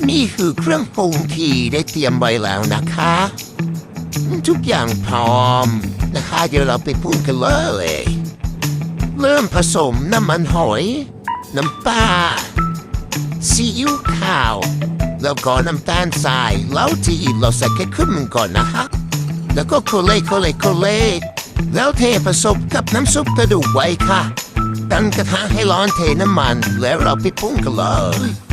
นี่คือเครื่องปรุงที่ได้เตรียมไว้แล้วนะคะ ทุกอย่างพร้อมนะคะเดี๋ยวเราไปปรุงกันเลยเริ่มผสมน้ำมันหอยน้ำปลาซีอิ๊วขาวแล้วก็น้ำตาลทรายแล้วที่เราใส่แค่ครึ่งหนึ่งก่อนนะคะแล้วก็โคเล่แล้วเทผสมกับน้ำซุปกระดูกไว้ค่ะตั้งกระทะให้ร้อนเทน้ำมันแล้วเราไปปรุงกันเลย